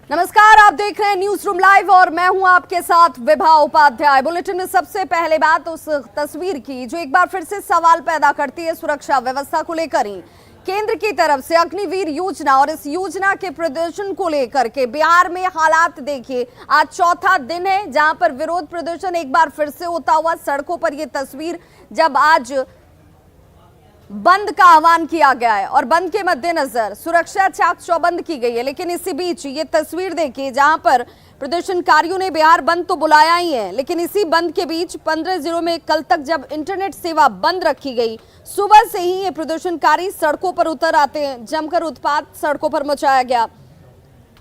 नमस्कार, आप देख रहे हैं न्यूज रूम लाइव और मैं हूं आपके साथ विभा उपाध्याय। बुलेटिन में सबसे पहले बात उस तस्वीर की जो एक बार फिर से सवाल पैदा करती है सुरक्षा व्यवस्था को लेकर ही। केंद्र की तरफ से अग्निवीर योजना और इस योजना के प्रदर्शन को लेकर के बिहार में हालात देखिए। आज चौथा दिन है जहां पर विरोध प्रदर्शन एक बार फिर से होता हुआ सड़कों पर। यह तस्वीर जब आज बंद का आह्वान किया गया है और बंद के मद्देनजर सुरक्षा चाक चौबंद की गई है, लेकिन इसी बीच ये तस्वीर देखिए जहां पर प्रदर्शनकारियों ने बिहार बंद तो बुलाया ही है, लेकिन इसी बंद के बीच 15 जिलों में कल तक जब इंटरनेट सेवा बंद रखी गई, सुबह से ही ये प्रदर्शनकारी सड़कों पर उतर आते हैं। जमकर उत्पात सड़कों पर मचाया गया।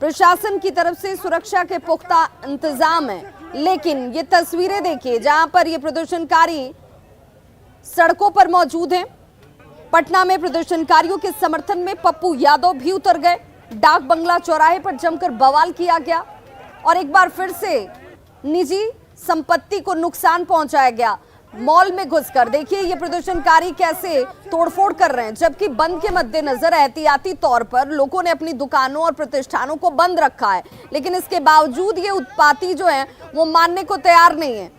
प्रशासन की तरफ से सुरक्षा के पुख्ता इंतजाम है, लेकिन ये तस्वीरें देखिए जहां पर ये प्रदर्शनकारी सड़कों पर मौजूद हैं। पटना में प्रदर्शनकारियों के समर्थन में पप्पू यादव भी उतर गए। डाक बंगला चौराहे पर जमकर बवाल किया गया और एक बार फिर से निजी संपत्ति को नुकसान पहुंचाया गया। मॉल में घुसकर देखिए ये प्रदर्शनकारी कैसे तोड़फोड़ कर रहे हैं, जबकि बंद के मद्देनजर एहतियाती तौर पर लोगों ने अपनी दुकानों और प्रतिष्ठानों को बंद रखा है, लेकिन इसके बावजूद ये उत्पाती जो है वो मानने को तैयार नहीं है।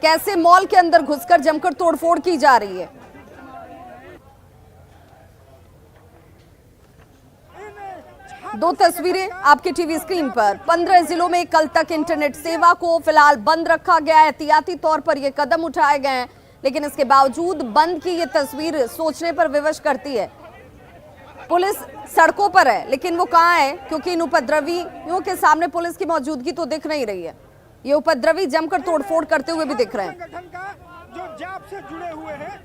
कैसे मॉल के अंदर घुसकर जमकर तोड़फोड़ की जा रही है। दो तस्वीरें आपके टीवी स्क्रीन पर। 15 जिलों में कल तक इंटरनेट सेवा को फिलहाल बंद रखा गया है। एहतियाती तौर पर यह कदम उठाए गए हैं, लेकिन इसके बावजूद बंद की ये तस्वीर सोचने पर विवश करती है। पुलिस सड़कों पर है, लेकिन वो कहां है, क्योंकि इन उपद्रवियों के सामने पुलिस की मौजूदगी तो दिख नहीं रही है। ये उपद्रवी जमकर तोड़फोड़ करते हुए भी दिख रहे हैं। जो जाप से जुड़े हुए हैं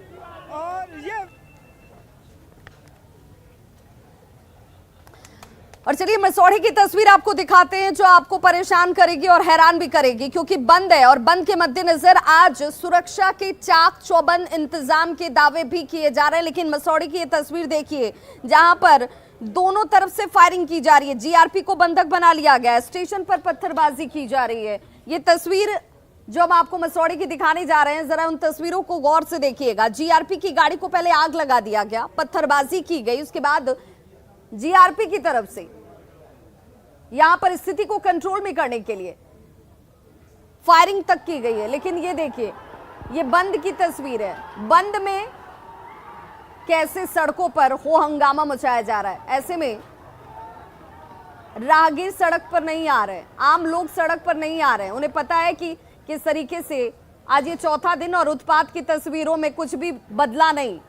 और चलिए मसौढ़ी की तस्वीर आपको दिखाते हैं जो आपको परेशान करेगी और हैरान भी करेगी, क्योंकि बंद है और बंद के मद्देनजर आज सुरक्षा के चाक चौबंद इंतजाम के दावे भी किए जा रहे हैं। लेकिन मसौढ़ी की ये तस्वीर देखिए जहां पर दोनों तरफ से फायरिंग की जा रही है। जीआरपी को बंधक बना लिया गया है, स्टेशन पर पत्थरबाजी की जा रही है। ये तस्वीर जो हम आपको मसौढ़ी की दिखाने जा रहे हैं, जरा उन तस्वीरों को गौर से देखिएगा। जीआरपी की गाड़ी को पहले आग लगा दिया गया, पत्थरबाजी की गई, उसके बाद जीआरपी की तरफ से यहां पर स्थिति को कंट्रोल में करने के लिए फायरिंग तक की गई है। लेकिन ये देखिए ये बंद की तस्वीर है। बंद में कैसे सड़कों पर हो हंगामा मचाया जा रहा है। ऐसे में राहगीर सड़क पर नहीं आ रहे, आम लोग सड़क पर नहीं आ रहे। उन्हें पता है कि किस तरीके से आज ये चौथा दिन और उत्पात की तस्वीरों में कुछ भी बदला नहीं।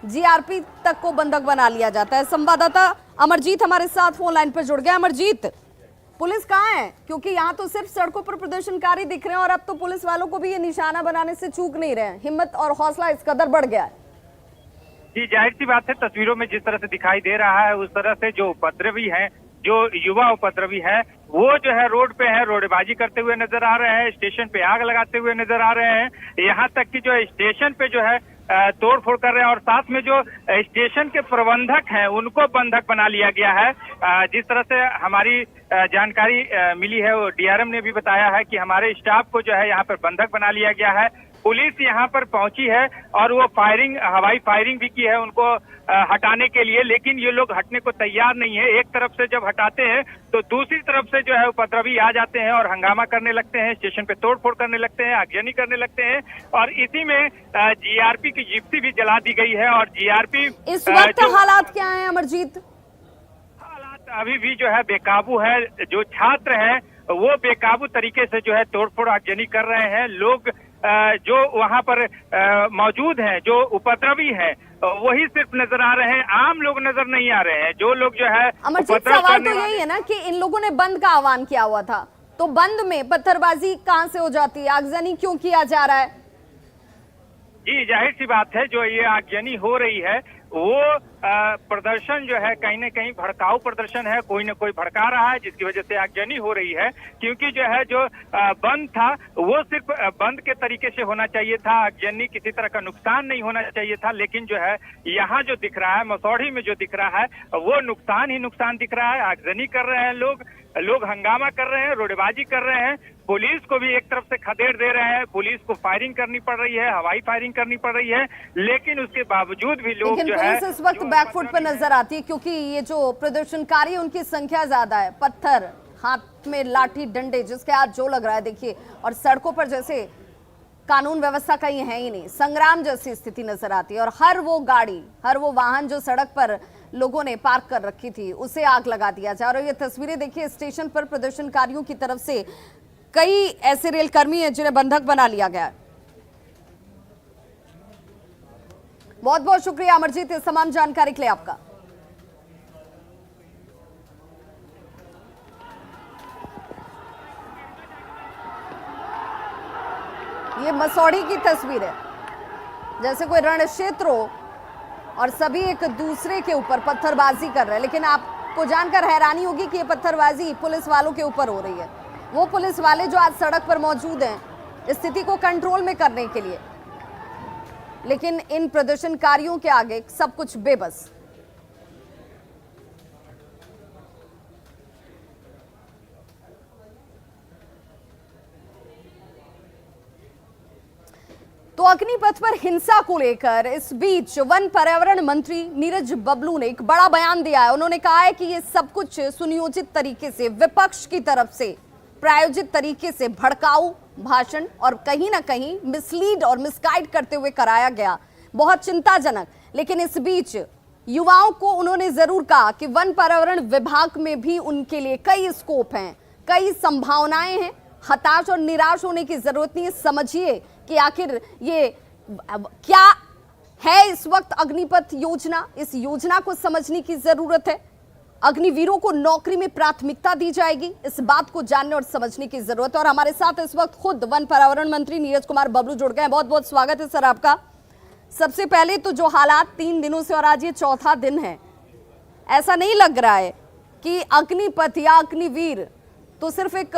जीआरपी तक को बंधक बना लिया जाता है। संवाददाता अमरजीत हमारे साथ फोन लाइन पर जुड़ गया। अमरजीत, पुलिस कहाँ है? क्योंकि यहाँ तो सिर्फ सड़कों पर प्रदर्शनकारी दिख रहे हैं और अब तो पुलिस वालों को भी ये निशाना बनाने से चूक नहीं रहे हैं। हिम्मत और हौसला इस कदर बढ़ गया है। जी, जाहिर सी बात है, तस्वीरों में जिस तरह से दिखाई दे रहा है उस तरह से जो उपद्रवी है, जो युवा उपद्रवी है, वो जो है रोड पे है, रोडबाजी करते हुए नजर आ रहे हैं, स्टेशन पे आग लगाते हुए नजर आ रहे हैं। यहाँ तक कि जो स्टेशन पे जो है तोड़ फोड़ कर रहे हैं और साथ में जो स्टेशन के प्रबंधक हैं उनको बंधक बना लिया गया है। जिस तरह से हमारी जानकारी मिली है, वो डीआरएम ने भी बताया है कि हमारे स्टाफ को जो है यहाँ पर बंधक बना लिया गया है। पुलिस यहाँ पर पहुंची है और वो फायरिंग, हवाई फायरिंग भी की है उनको हटाने के लिए, लेकिन ये लोग हटने को तैयार नहीं है। एक तरफ से जब हटाते हैं तो दूसरी तरफ से जो है उपद्रवी आ जाते हैं और हंगामा करने लगते हैं, स्टेशन पे तोड़फोड़ करने लगते हैं, आगजनी करने लगते हैं और इसी में जीआरपी की जिप्सी भी जला दी गई है। और जीआरपी इस वक्त हालात क्या है अमरजीत? हालात अभी भी जो है बेकाबू है। जो छात्र है वो बेकाबू तरीके से जो है तोड़फोड़ आगजनी कर रहे हैं। लोग जो वहां पर मौजूद हैं, जो उपद्रवी हैं, वही सिर्फ नजर आ रहे हैं, आम लोग नजर नहीं आ रहे हैं। जो लोग जो है अमरजीत, सवाल तो यही है ना कि इन लोगों ने बंद का आह्वान किया हुआ था, तो बंद में पत्थरबाजी कहां से हो जाती है? आगजनी क्यों किया जा रहा है? जी, जाहिर सी बात है, जो ये आगजनी हो रही है वो प्रदर्शन जो है कहीं न कहीं भड़काऊ प्रदर्शन है। कोई न कोई भड़का रहा है जिसकी वजह से आगजनी हो रही है। क्योंकि जो है जो बंद था वो सिर्फ बंद के तरीके से होना चाहिए था, आगजनी किसी तरह का नुकसान नहीं होना चाहिए था। लेकिन जो है यहाँ जो दिख रहा है, मसौढ़ी में जो दिख रहा है, वो नुकसान ही नुकसान दिख रहा है। आगजनी कर रहे हैं लोग हंगामा कर रहे हैं, रोडबाजी कर रहे हैं। पुलिस को भी एक तरफ से खदेड़ दे रहे हैं, पुलिस को फायरिंग करनी पड़ रही है, हवाई फायरिंग करनी पड़ रही है, लेकिन उसके बावजूद भी लोग जो है पुलिस इस वक्त बैकफुट पर नजर आती है, क्योंकि ये जो प्रदर्शनकारी उनकी संख्या ज्यादा है। पत्थर, हाथ में लाठी डंडे, जिसके हाथ जो लग रहा है देखिए, और सड़कों पर जैसे कानून व्यवस्था कहीं है ही नहीं, संग्राम जैसी स्थिति नजर आती है। और हर वो गाड़ी, हर वो वाहन जो सड़क पर लोगों ने पार्क कर रखी थी, उसे आग लगा दिया जा रहा है। ये तस्वीरें देखिए, स्टेशन पर प्रदर्शनकारियों की तरफ से कई ऐसे रेल कर्मी हैं जिन्हें बंधक बना लिया गया है। बहुत बहुत शुक्रिया अमरजीत इस तमाम जानकारी के लिए आपका। ये मसौड़ी की तस्वीर है, जैसे कोई रण क्षेत्र हो और सभी एक दूसरे के ऊपर पत्थरबाजी कर रहे हैं। लेकिन आपको जानकर हैरानी होगी कि ये पत्थरबाजी पुलिस वालों के ऊपर हो रही है। वो पुलिस वाले जो आज सड़क पर मौजूद हैं स्थिति को कंट्रोल में करने के लिए, लेकिन इन प्रदर्शनकारियों के आगे सब कुछ बेबस। तो अग्निपथ पर हिंसा को लेकर इस बीच वन पर्यावरण मंत्री नीरज बबलू ने एक बड़ा बयान दिया है। उन्होंने कहा है कि ये सब कुछ सुनियोजित तरीके से विपक्ष की तरफ से प्रायोजित तरीके से भड़काऊ भाषण और कहीं ना कहीं मिसलीड और मिसगाइड करते हुए कराया गया, बहुत चिंताजनक। लेकिन इस बीच युवाओं को उन्होंने जरूर कहा कि वन पर्यावरण विभाग में भी उनके लिए कई स्कोप हैं, कई संभावनाएं हैं। हताश और निराश होने की जरूरत नहीं है। समझिए कि आखिर ये क्या है इस वक्त अग्निपथ योजना, इस योजना को समझने की जरूरत है। अग्निवीरों को नौकरी में प्राथमिकता दी जाएगी, इस बात को जानने और समझने की जरूरत है। और हमारे साथ इस वक्त खुद वन पर्यावरण मंत्री नीरज कुमार बबलू जुड़ गए हैं। बहुत बहुत स्वागत है सर आपका। सबसे पहले तो जो हालात 3 दिनों से, और आज ये चौथा दिन है, ऐसा नहीं लग रहा है कि अग्निपथ या अग्निवीर तो सिर्फ एक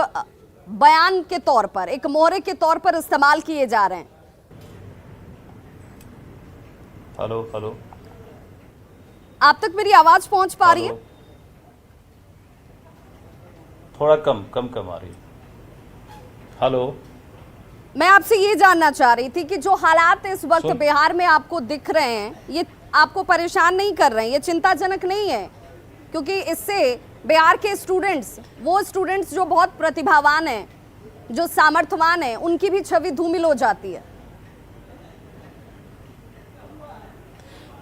बयान के तौर पर, एक मोहरे के तौर पर इस्तेमाल किए जा रहे हैं। हेलो हेलो, आप तक मेरी आवाज पहुंच पा रही है? थोड़ा कम आ रही है। हेलो, मैं आपसे ये जानना चाह रही थी कि जो हालात इस वक्त बिहार में आपको दिख रहे हैं, ये आपको परेशान नहीं कर रहे हैं, ये चिंताजनक नहीं है? क्योंकि इससे बिहार के स्टूडेंट्स, वो स्टूडेंट्स जो बहुत प्रतिभावान हैं, जो सामर्थ्यवान हैं, उनकी भी छवि धूमिल हो जाती है।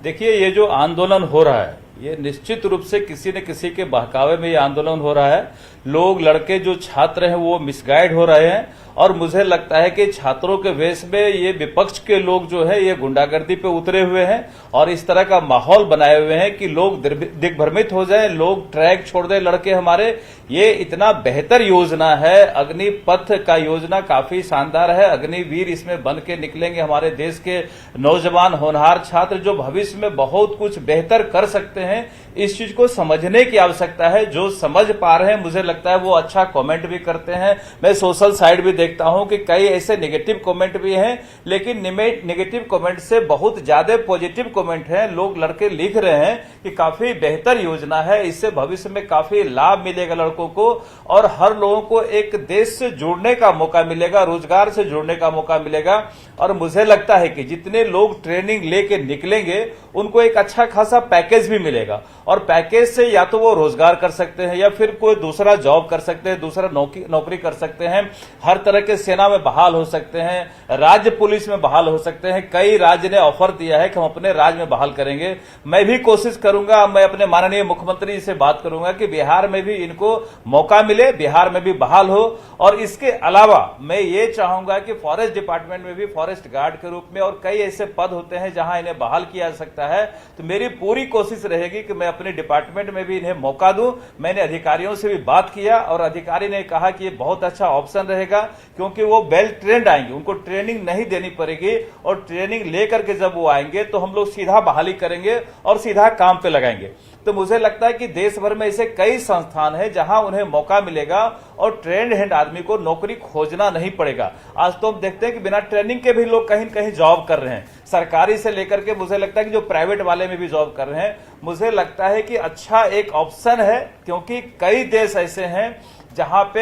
देखिए, ये जो आंदोलन हो रहा है, ये निश्चित रूप से किसी न किसी के बहकावे में ये आंदोलन हो रहा है। लोग, लड़के जो छात्र हैं वो मिसगाइड हो रहे हैं, और मुझे लगता है कि छात्रों के वेश में ये विपक्ष के लोग जो है ये गुंडागर्दी पे उतरे हुए हैं और इस तरह का माहौल बनाए हुए हैं कि लोग दिग्भ्रमित हो जाएं, लोग ट्रैक छोड़ दें लड़के हमारे। ये इतना बेहतर योजना है, अग्निपथ का योजना काफी शानदार है। अग्निवीर इसमें बन के निकलेंगे हमारे देश के नौजवान होनहार छात्र, जो भविष्य में बहुत कुछ बेहतर कर सकते हैं। इस चीज को समझने की आवश्यकता है। जो समझ पा रहे हैं, मुझे लगता है वो अच्छा कमेंट भी करते हैं। मैं सोशल साइड भी देखता हूं कि कई ऐसे नेगेटिव कमेंट भी हैं, लेकिन नेगेटिव कमेंट से बहुत ज्यादा पॉजिटिव कमेंट हैं। लोग, लड़के लिख रहे हैं कि काफी बेहतर योजना है, इससे भविष्य में काफी लाभ मिलेगा लड़कों को, और हर लोगों को एक देश से जुड़ने का मौका मिलेगा, रोजगार से जुड़ने का मौका मिलेगा। और मुझे लगता है कि जितने लोग ट्रेनिंग लेके निकलेंगे उनको एक अच्छा खासा पैकेज भी मिलेगा, और पैकेज से या तो वो रोजगार कर सकते हैं या फिर कोई दूसरा जॉब कर सकते हैं, दूसरा नौकरी कर सकते हैं। हर तरह के सेना में बहाल हो सकते हैं, राज्य पुलिस में बहाल हो सकते हैं। कई राज्य ने ऑफर दिया है कि हम अपने राज्य में बहाल करेंगे। मैं भी कोशिश करूंगा, मैं अपने माननीय मुख्यमंत्री से बात करूंगा कि बिहार में भी इनको मौका मिले, बिहार में भी बहाल हो। और इसके अलावा मैं ये चाहूंगा कि फॉरेस्ट डिपार्टमेंट में भी फॉरेस्ट गार्ड के रूप में और कई ऐसे पद होते हैं जहां इन्हें बहाल किया जा सकता है। तो मेरी पूरी कोशिश रहेगी कि मैं अपने डिपार्टमेंट में भी इन्हें मौका दूं। मैंने अधिकारियों से भी बात किया और अधिकारी ने कहा कि ये बहुत अच्छा ऑप्शन रहेगा, क्योंकि वो वेल ट्रेंड आएंगे, उनको ट्रेनिंग नहीं देनी पड़ेगी, और ट्रेनिंग लेकर के जब वो आएंगे तो हम लोग सीधा बहाली करेंगे और सीधा काम पे लगाएंगे। तो मुझे लगता है कि देश भर में ऐसे कई संस्थान हैं जहां उन्हें मौका मिलेगा और ट्रेंड हैंड आदमी को नौकरी खोजना नहीं पड़ेगा। आज तो हम देखते हैं कि बिना ट्रेनिंग के भी लोग कहीं कहीं जॉब कर रहे हैं, सरकारी से लेकर के मुझे लगता है कि जो प्राइवेट वाले में भी जॉब कर रहे हैं। मुझे लगता है कि अच्छा एक ऑप्शन है, क्योंकि कई देश ऐसे हैं जहां पे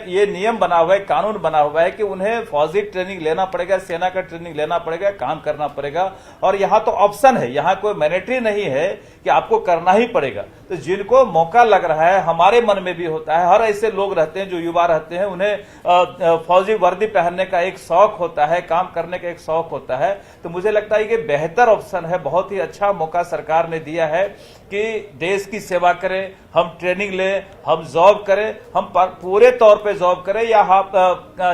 ये नियम बना हुआ है, कानून बना हुआ है कि उन्हें फौजी ट्रेनिंग लेना पड़ेगा, सेना का ट्रेनिंग लेना पड़ेगा, काम करना पड़ेगा। और यहां तो ऑप्शन है, यहां कोई मैंडेटरी नहीं है कि आपको करना ही पड़ेगा। तो जिनको मौका लग रहा है, हमारे मन में भी होता है, हर ऐसे लोग रहते हैं जो युवा रहते हैं, उन्हें फौजी वर्दी पहनने का एक शौक होता है, काम करने का एक शौक होता है। तो मुझे लगता है कि बेहतर ऑप्शन है, बहुत ही अच्छा मौका सरकार ने दिया है कि देश की सेवा करें, हम ट्रेनिंग लें, हम जॉब करें, हम पूरे तौर पे जॉब करें या हम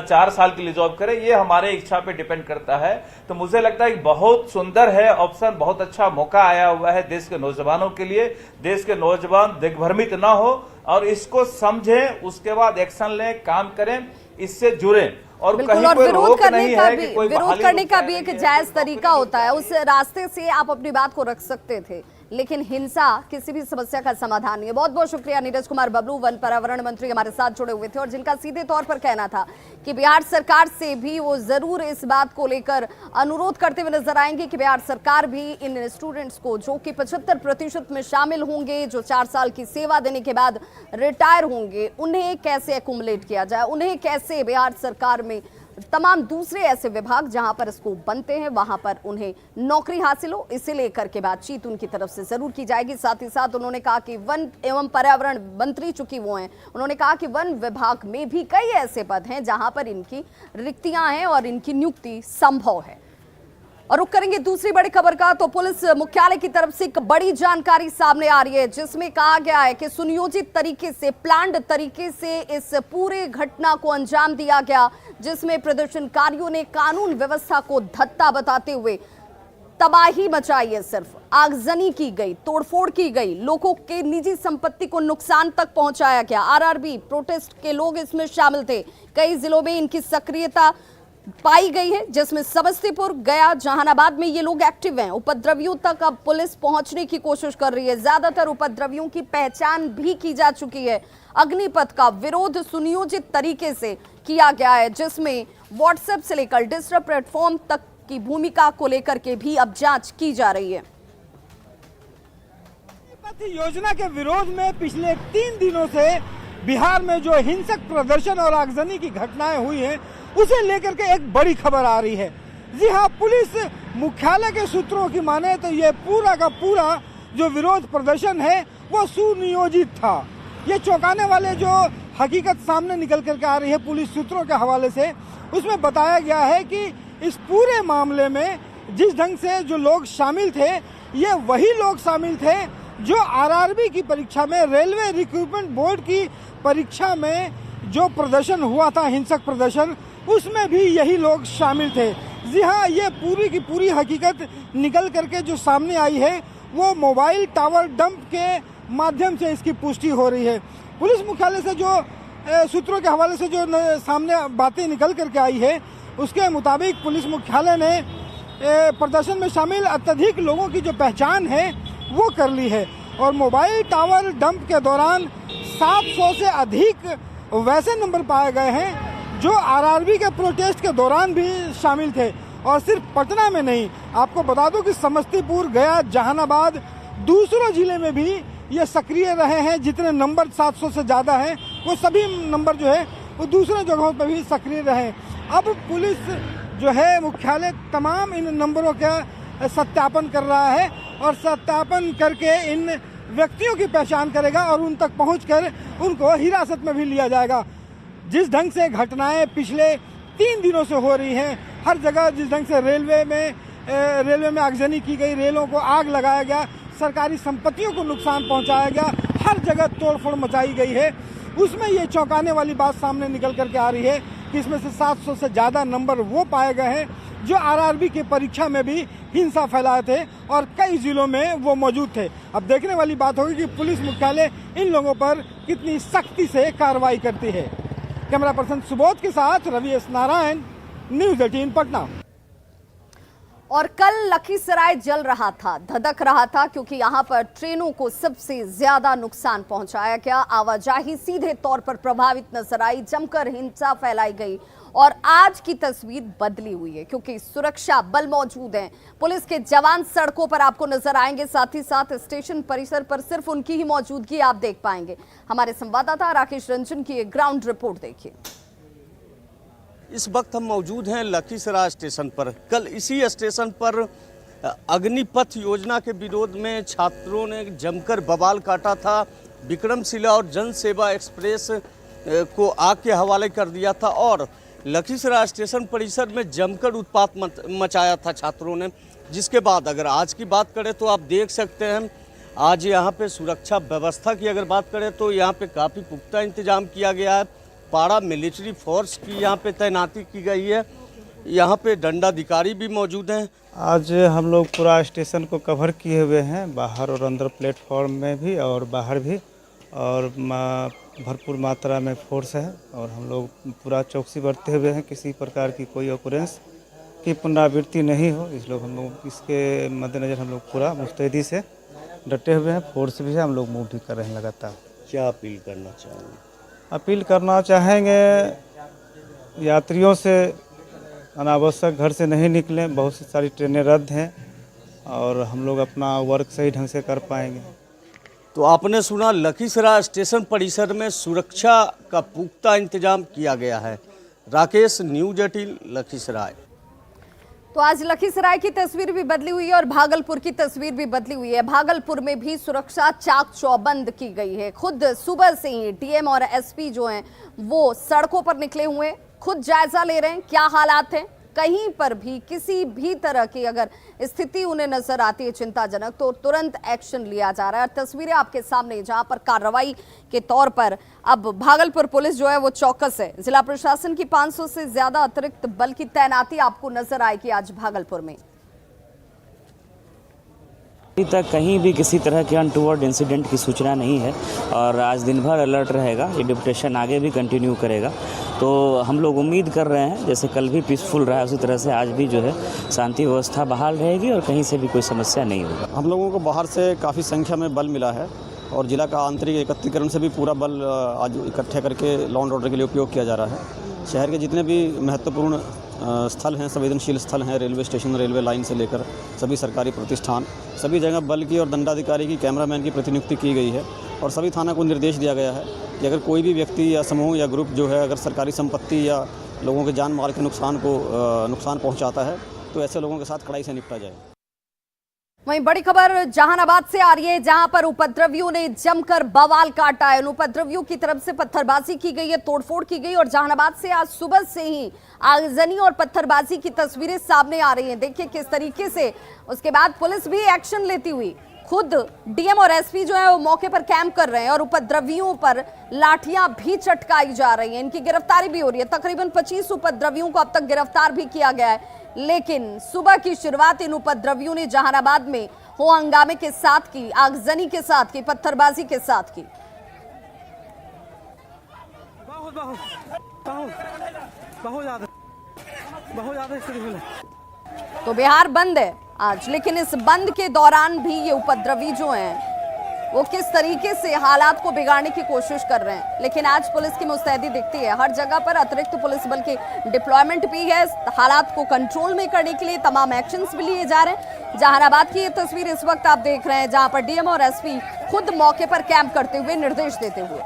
4 साल के लिए जॉब करें, ये हमारे इच्छा पे डिपेंड करता है। तो मुझे लगता है कि बहुत सुंदर है ऑप्शन, बहुत अच्छा मौका आया हुआ है देश के नौजवानों के लिए। देश के नौजवान दिग्भ्रमित ना हो और इसको समझें, उसके बाद एक्शन लें, काम करें, इससे जुड़ें। और बिल्कुल, और विरोध करने का भी एक जायज तरीका होता है, उस रास्ते से आप अपनी बात को रख सकते थे, लेकिन हिंसा किसी भी समस्या का समाधान नहीं है। बहुत बहुत शुक्रिया नीरज कुमार बबलू, वन पर्यावरण मंत्री हमारे साथ जुड़े हुए थे और जिनका सीधे तौर पर कहना था कि बिहार सरकार से भी वो जरूर इस बात को लेकर अनुरोध करते हुए नजर आएंगे कि बिहार सरकार भी इन स्टूडेंट्स को जो कि 75% में शामिल होंगे, जो 4 साल की सेवा देने के बाद रिटायर होंगे, उन्हें कैसे एक्युमुलेट किया जाए, उन्हें कैसे बिहार सरकार में तमाम दूसरे ऐसे विभाग जहां पर स्कोप बनते हैं वहां पर उन्हें नौकरी हासिल हो, इसे लेकर के बातचीत उनकी तरफ से जरूर की जाएगी। साथ ही साथ उन्होंने कहा कि वन एवं पर्यावरण मंत्री चूंकि वो हैं, उन्होंने कहा कि वन विभाग में भी कई ऐसे पद हैं जहां पर इनकी रिक्तियां हैं और इनकी नियुक्ति संभव है। और रुक करेंगे दूसरी बड़ी खबर का, तो पुलिस मुख्यालय की तरफ से एक बड़ी जानकारी सामने आ रही है जिसमें कहा गया है कि सुनियोजित तरीके से, प्लान्ड तरीके से इस पूरे घटना को अंजाम दिया गया, जिसमें प्रदर्शनकारियों ने कानून व्यवस्था को धत्ता बताते हुए तबाही मचाई है। सिर्फ आगजनी की गई, तोड़फोड़ की गई, लोगों के निजी संपत्ति को नुकसान तक पहुंचाया गया। आरआरबी प्रोटेस्ट के लोग इसमें शामिल थे। कई जिलों में इनकी सक्रियता पाई गई है, जिसमें समस्तीपुर, गया, जहानाबाद में ये लोग एक्टिव हैं। उपद्रवियों तक अब पुलिस पहुंचने की कोशिश कर रही है। ज्यादातर उपद्रवियों की पहचान भी की जा चुकी है। अग्निपथ का विरोध सुनियोजित तरीके से किया गया है, जिसमें व्हाट्सएप से लेकर डिजिटल प्लेटफॉर्म तक की भूमिका को लेकर के भी अब जांच की जा रही है। योजना के विरोध में पिछले 3 दिनों से बिहार में जो हिंसक प्रदर्शन और आगजनी की घटनाएं हुई हैं, उसे लेकर के एक बड़ी खबर आ रही है। जी हाँ, पुलिस मुख्यालय के सूत्रों की माने तो ये पूरा का पूरा जो विरोध प्रदर्शन है वो सुनियोजित था। ये चौंकाने वाले जो हकीकत सामने निकल करके आ रही है पुलिस सूत्रों के हवाले से, उसमें बताया गया है कि इस पूरे मामले में जिस ढंग से जो लोग शामिल थे, ये वही लोग शामिल थे जो आरआरबी की परीक्षा में, रेलवे रिक्रूटमेंट बोर्ड की परीक्षा में जो प्रदर्शन हुआ था, हिंसक प्रदर्शन, उसमें भी यही लोग शामिल थे। जी हाँ, ये पूरी की पूरी हकीकत निकल करके जो सामने आई है वो मोबाइल टावर डंप के माध्यम से इसकी पुष्टि हो रही है। पुलिस मुख्यालय से जो सूत्रों के हवाले से जो सामने बातें निकल करके आई है, उसके मुताबिक पुलिस मुख्यालय ने प्रदर्शन में शामिल अत्यधिक लोगों की जो पहचान है वो कर ली है और मोबाइल टावर डंप के दौरान 700 से अधिक वैसे नंबर पाए गए हैं जो आरआरबी के प्रोटेस्ट के दौरान भी शामिल थे। और सिर्फ पटना में नहीं, आपको बता दूं कि समस्तीपुर, गया, जहानाबाद, दूसरों जिले में भी ये सक्रिय रहे हैं। जितने नंबर 700 से ज़्यादा हैं, वो सभी नंबर जो है वो दूसरे जगहों पर भी सक्रिय रहे। अब पुलिस जो है मुख्यालय तमाम इन नंबरों का सत्यापन कर रहा है और सत्यापन करके इन व्यक्तियों की पहचान करेगा और उन तक पहुंचकर उनको हिरासत में भी लिया जाएगा। जिस ढंग से घटनाएं पिछले 3 दिनों से हो रही हैं, हर जगह जिस ढंग से रेलवे में आगजनी की गई, रेलों को आग लगाया गया, सरकारी संपत्तियों को नुकसान पहुंचाया गया, हर जगह तोड़फोड़ मचाई गई है, उसमें ये चौंकाने वाली बात सामने निकल करके आ रही है कि इसमें से 700 से ज़्यादा नंबर वो पाए गए हैं जो आरआरबी की परीक्षा में भी हिंसा फैलाए थे और कई जिलों में वो मौजूद थे। अब देखने वाली बात होगी कि पुलिस मुख्यालय इन लोगों पर कितनी सख्ती से कार्रवाई करती है। कैमरा पर्सन सुबोध के साथ रवि एस नारायण, न्यूज़ 18 पटना। और कल लखीसराय जल रहा था, धधक रहा था, क्योंकि यहां पर ट्रेनों को सबसे ज्यादा नुकसान पहुंचाया गया। आवाजाही सीधे तौर पर प्रभावित नजर आई, जमकर हिंसा फैलाई गई और आज की तस्वीर बदली हुई है क्योंकि सुरक्षा बल मौजूद हैं। पुलिस के जवान सड़कों पर आपको नजर आएंगे, साथ ही साथ स्टेशन परिसर पर सिर्फ उनकी ही मौजूदगी आप देख पाएंगे। हमारे संवाददाता राकेश रंजन की एक ग्राउंड रिपोर्ट देखिए। इस वक्त हम मौजूद हैं लखीसराय स्टेशन पर। कल इसी स्टेशन पर अग्निपथ योजना के विरोध में छात्रों ने जमकर बवाल काटा था। विक्रमशिला और जन सेवा एक्सप्रेस को आग के हवाले कर दिया था और लखीसराय स्टेशन परिसर में जमकर उत्पात मचाया था छात्रों ने। जिसके बाद अगर आज की बात करें तो आप देख सकते हैं आज यहाँ पे सुरक्षा व्यवस्था की अगर बात करें तो यहाँ पे काफ़ी पुख्ता इंतजाम किया गया है। पारा मिलिट्री फोर्स की यहाँ पे तैनाती की गई है। यहाँ पे दंडाधिकारी भी मौजूद हैं। आज हम लोग पूरा स्टेशन को कवर किए हुए हैं, बाहर और अंदर प्लेटफॉर्म में भी और बाहर भी, और भरपूर मात्रा में फोर्स है और हम लोग पूरा चौकसी बरते हुए हैं। किसी प्रकार की कोई ऑकरेंस की पुनरावृत्ति नहीं हो, इसलिए हम लोग इसके मद्देनज़र हम लोग पूरा मुस्तैदी से डटे हुए हैं। फोर्स भी है, हम लोग मूव भी कर रहे हैं लगातार। क्या अपील करना चाहेंगे? अपील करना चाहेंगे यात्रियों से अनावश्यक घर से नहीं निकलें। बहुत सी सारी ट्रेनें रद्द हैं और हम लोग अपना वर्क सही ढंग से कर पाएंगे। तो आपने सुना, लखीसराय स्टेशन परिसर में सुरक्षा का पुख्ता इंतजाम किया गया है। राकेश, न्यूज 18, लखीसराय। तो आज लखीसराय की तस्वीर भी बदली हुई है और भागलपुर की तस्वीर भी बदली हुई है। भागलपुर में भी सुरक्षा चाक चौबंद की गई है। खुद सुबह से ही डीएम और एसपी जो हैं वो सड़कों पर निकले हुए, खुद जायजा ले रहे हैं क्या हालात हैं। कहीं पर भी किसी भी तरह की अगर स्थिति उन्हें नजर आती है चिंताजनक तो तुरंत एक्शन लिया जा रहा है। तस्वीरें आपके सामने जहां पर कार्रवाई के तौर पर अब भागलपुर पुलिस जो है वो चौकस है। जिला प्रशासन की 500 से ज्यादा अतिरिक्त बल की तैनाती आपको नजर आएगी आज भागलपुर में। अभी तक कहीं भी किसी तरह के अनटूवर्ड इंसिडेंट की सूचना नहीं है और आज दिन भर अलर्ट रहेगा। ये डिप्यूटेशन आगे भी कंटिन्यू करेगा। तो हम लोग उम्मीद कर रहे हैं जैसे कल भी पीसफुल रहा उसी तरह से आज भी जो है शांति व्यवस्था बहाल रहेगी और कहीं से भी कोई समस्या नहीं होगी। हम लोगों को बाहर से काफ़ी संख्या में बल मिला है और जिला का आंतरिक एकत्रीकरण से भी पूरा बल आज इकट्ठे करके लॉ एंड ऑर्डर के लिए उपयोग किया जा रहा है। शहर के जितने भी महत्वपूर्ण स्थल हैं, संवेदनशील स्थल हैं, रेलवे स्टेशन, रेलवे लाइन से लेकर सभी सरकारी प्रतिष्ठान, सभी जगह बल की और दंडाधिकारी की, कैमरामैन की प्रतिनियुक्ति की गई है और सभी थाना को निर्देश दिया गया है कि अगर कोई भी व्यक्ति या समूह या ग्रुप जो है अगर सरकारी संपत्ति या लोगों के जान माल के नुकसान पहुंचाता है तो ऐसे लोगों के साथ कड़ाई से निपटा जाए। वहीं बड़ी खबर जहानाबाद से आ रही है जहां पर उपद्रवियों ने जमकर बवाल काटा है। उन उपद्रवियों की तरफ से पत्थरबाजी की गई है, तोड़फोड़ की गई और जहानाबाद से आज सुबह से ही आगजनी और पत्थरबाजी की तस्वीरें सामने आ रही हैं। देखिए किस तरीके से उसके बाद पुलिस भी एक्शन लेती हुई, खुद डीएम और एसपी जो है वो मौके पर कैंप कर रहे हैं और उपद्रवियों पर लाठियां भी चटकाई जा रही हैं। इनकी गिरफ्तारी भी हो रही है। तकरीबन 25 उपद्रवियों को अब तक गिरफ्तार भी किया गया है। लेकिन सुबह की शुरुआत इन उपद्रवियों ने जहानाबाद में हो हंगामे के साथ की, आगजनी के साथ की, पत्थरबाजी के साथ की। तो बिहार बंद है आज, लेकिन इस बंद के दौरान भी ये उपद्रवी जो हैं वो किस तरीके से हालात को बिगाड़ने की कोशिश कर रहे हैं। लेकिन आज पुलिस की मुस्तैदी दिखती है, हर जगह पर अतिरिक्त पुलिस बल की डिप्लॉयमेंट भी है। हालात को कंट्रोल में करने के लिए तमाम एक्शंस भी लिए जा रहे हैं। जहानाबाद की ये तस्वीर इस वक्त आप देख रहे हैं जहां पर डीएम और एसपी खुद मौके पर कैंप करते हुए, निर्देश देते हुए।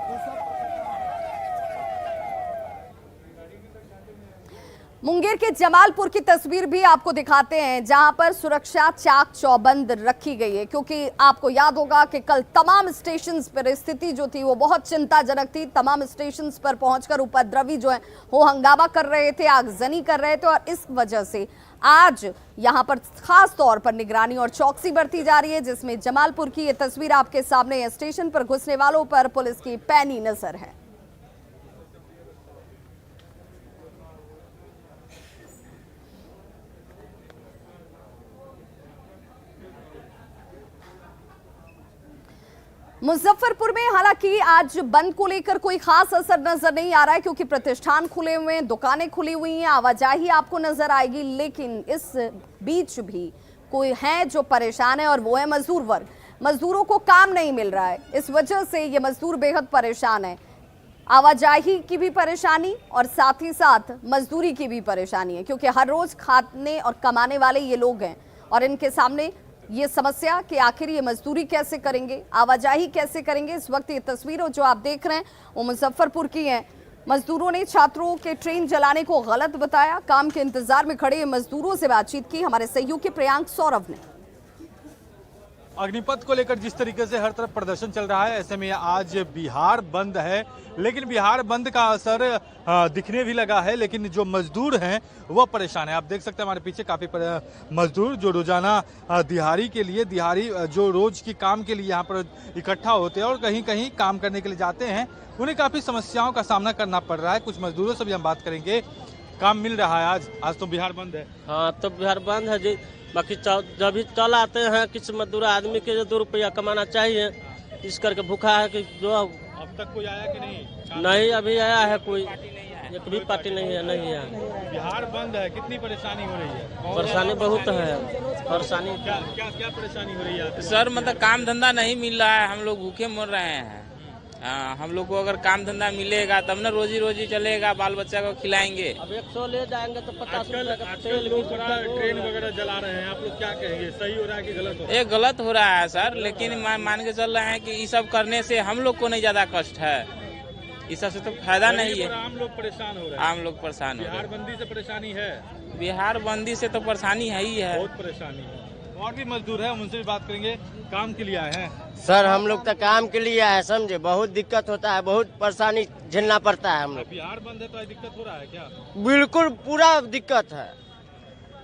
मुंगेर के जमालपुर की तस्वीर भी आपको दिखाते हैं जहां पर सुरक्षा चाक चौबंद रखी गई है, क्योंकि आपको याद होगा कि कल तमाम स्टेशंस पर स्थिति जो थी वो बहुत चिंताजनक थी। तमाम स्टेशंस पर पहुंचकर उपद्रवी जो है वो हंगामा कर रहे थे, आगजनी कर रहे थे और इस वजह से आज यहां पर खास तौर पर निगरानी और चौकसी बरती जा रही है, जिसमें जमालपुर की ये तस्वीर आपके सामने है। स्टेशन पर घुसने वालों पर पुलिस की पैनी नजर है। मुजफ्फरपुर में हालांकि आज बंद को लेकर कोई खास असर नजर नहीं आ रहा है, क्योंकि प्रतिष्ठान खुले हुए हैं, दुकानें खुली हुई हैं, आवाजाही आपको नजर आएगी। लेकिन इस बीच भी कोई है जो परेशान है और वो है मजदूर वर्ग। मजदूरों को काम नहीं मिल रहा है, इस वजह से ये मजदूर बेहद परेशान है। आवाजाही की भी परेशानी और साथ ही साथ मजदूरी की भी परेशानी है, क्योंकि हर रोज खाने और कमाने वाले ये लोग हैं और इनके सामने ये समस्या कि आखिर ये मजदूरी कैसे करेंगे, आवाजाही कैसे करेंगे। इस वक्त ये तस्वीरें जो आप देख रहे हैं वो मुजफ्फरपुर की हैं, मजदूरों ने छात्रों के ट्रेन जलाने को गलत बताया। काम के इंतजार में खड़े मजदूरों से बातचीत की हमारे सहयोगी प्रियांक सौरभ ने। अग्निपथ को लेकर जिस तरीके से हर तरफ प्रदर्शन चल रहा है, ऐसे में आज बिहार बंद है, लेकिन बिहार बंद का असर दिखने भी लगा है। लेकिन जो मजदूर हैं वो परेशान है। आप देख सकते हैं हमारे पीछे काफी मजदूर जो रोजाना दिहाड़ी के लिए जो रोज की काम के लिए यहाँ पर इकट्ठा होते हैं और कहीं कहीं काम करने के लिए जाते हैं, उन्हें काफी समस्याओं का सामना करना पड़ रहा है। कुछ मजदूरों से भी हम बात करेंगे। काम मिल रहा है आज तो बिहार बंद है। हाँ, तो बिहार बंद है जी। बाकी जब भी चल आते हैं, किसी मजदूर आदमी के जो 2 रुपया कमाना चाहिए, इस करके भूखा है कि जो। अब तक कोई आया कि नहीं? नहीं, अभी आया है कोई, एक भी पार्टी नहीं है। बिहार बंद है, कितनी परेशानी हो रही है? परेशानी बहुत है। परेशानी क्या परेशानी हो रही है सर? मतलब काम धंधा नहीं मिल रहा है, हम लोग भूखे मर रहे हैं। हम लोग को अगर काम धंधा मिलेगा तब ना रोजी चलेगा, बाल बच्चा को खिलाएंगे। अब 100 ले जाएंगे तो 50 रुपया का तेल ट्रेन वगैरह जला रहे हैं, आप लोग क्या कहेंगे? सही हो रहा है कि गलत हो रहा है? ये गलत हो रहा है सर, लेकिन मान के चल रहे हैं कि ये सब करने से हम लोग को नहीं ज्यादा कष्ट है, इस सब से तो फायदा नहीं है। आम लोग परेशान हो रहे हैं। आम लोग परेशान हो रहे हैं। बिहार बंदी से परेशानी है? बिहार बंदी से तो परेशानी है ही है, बहुत परेशानी है। और भी मजदूर है, उनसे भी बात करेंगे। काम के लिए आए हैं सर? हम लोग तो काम के लिए आए, समझे। बहुत दिक्कत होता है, बहुत परेशानी झेलना पड़ता है हम लोग। बिहार बंद है तो दिक्कत हो रहा है क्या? बिल्कुल पूरा दिक्कत है।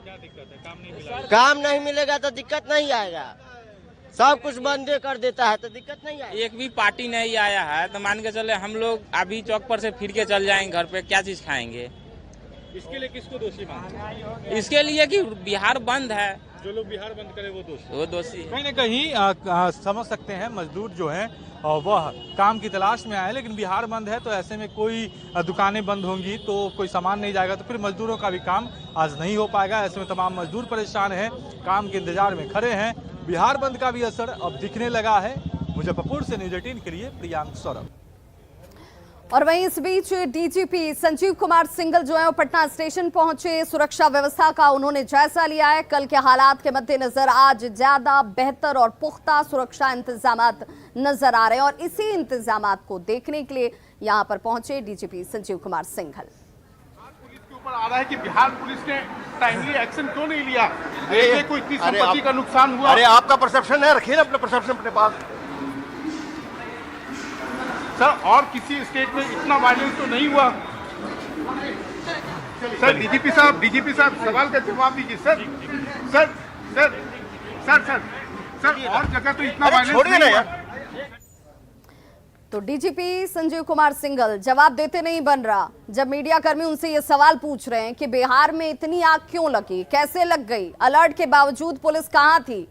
क्या दिक्कत है? काम नहीं मिला? काम नहीं मिलेगा तो दिक्कत नहीं आएगा। सब कुछ बंदे कर देता है तो दिक्कत नहीं आएगा। एक भी पार्टी नहीं आया है तो मान के चले हम लोग अभी चौक पर से फिर के चल जाएंगे घर पे, क्या चीज खाएंगे? इसके लिए किसको दोषी मानते? इसके लिए कि बिहार बंद है, जो लोग बिहार बंद करे वो दोषी। कहीं न कहीं समझ सकते हैं मजदूर जो हैं वह काम की तलाश में आए, लेकिन बिहार बंद है तो ऐसे में कोई दुकानें बंद होंगी तो कोई सामान नहीं जाएगा, तो फिर मजदूरों का भी काम आज नहीं हो पाएगा। ऐसे में तमाम मजदूर परेशान हैं, काम के इंतजार में खड़े हैं। बिहार बंद का भी असर अब दिखने लगा है। मुजफ्फरपुर से न्यूज़ 18 के लिए प्रियांक सौरभ। और वहीं इस बीच डीजीपी संजीव कुमार सिंघल जो है वो पटना स्टेशन पहुंचे। सुरक्षा व्यवस्था का उन्होंने जायजा लिया है। कल के हालात के मद्देनजर आज ज्यादा बेहतर और पुख्ता सुरक्षा इंतजामात नजर आ रहे हैं और इसी इंतजामात को देखने के लिए यहां पर पहुंचे डीजीपी संजीव कुमार सिंघल। पुलिस के ऊपर आ रहा है कि बिहार पुलिस ने टाइमली एक्शन क्यों नहीं लिया? देखिए कोई इतनी संपत्ति का नुकसान हुआ। अरे आपका परसेप्शन है, रखिए ना अपना परसेप्शन अपने पास। सर और किसी स्टेट में इतना वायलेंस तो नहीं हुआ। सर डीजीपी साहब सवाल का जवाब दीजिए। सर और जगह तो इतना वायलेंस नहीं हुआ। तो डीजीपी संजीव कुमार सिंघल जवाब देते नहीं बन रहा जब मीडिया कर्मी उनसे ये सवाल पूछ रहे हैं कि बिहार में इतनी आग क्यों लगी, कैसे लग गई, अलर्ट के बावजूद पुलिस कहां थी।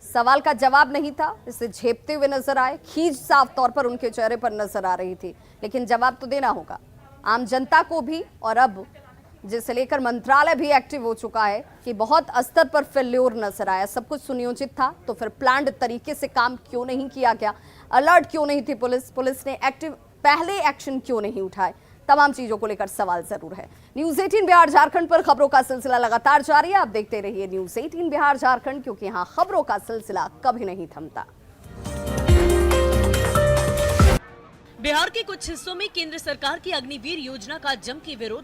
सवाल का जवाब नहीं था, इसे झेपते हुए नजर आए। खींच साफ तौर पर उनके चेहरे पर नजर आ रही थी, लेकिन जवाब तो देना होगा आम जनता को भी। और अब जिसे लेकर मंत्रालय भी एक्टिव हो चुका है कि बहुत स्तर पर फेल्योर नजर आया। सब कुछ सुनियोजित था तो फिर प्लान्ड तरीके से काम क्यों नहीं किया गया, अलर्ट क्यों नहीं थी पुलिस ने एक्टिव पहले एक्शन क्यों नहीं उठाए, तमाम चीजों को लेकर सवाल जरूर है। न्यूज़ 18 बिहार झारखंड पर खबरों का सिलसिला लगातार जारी है। आप देखते रहिए न्यूज़ 18 बिहार झारखंड, क्योंकि यहाँ खबरों का सिलसिला कभी नहीं थमता। बिहार के कुछ हिस्सों में केंद्र सरकार की अग्निवीर योजना का जम के विरोध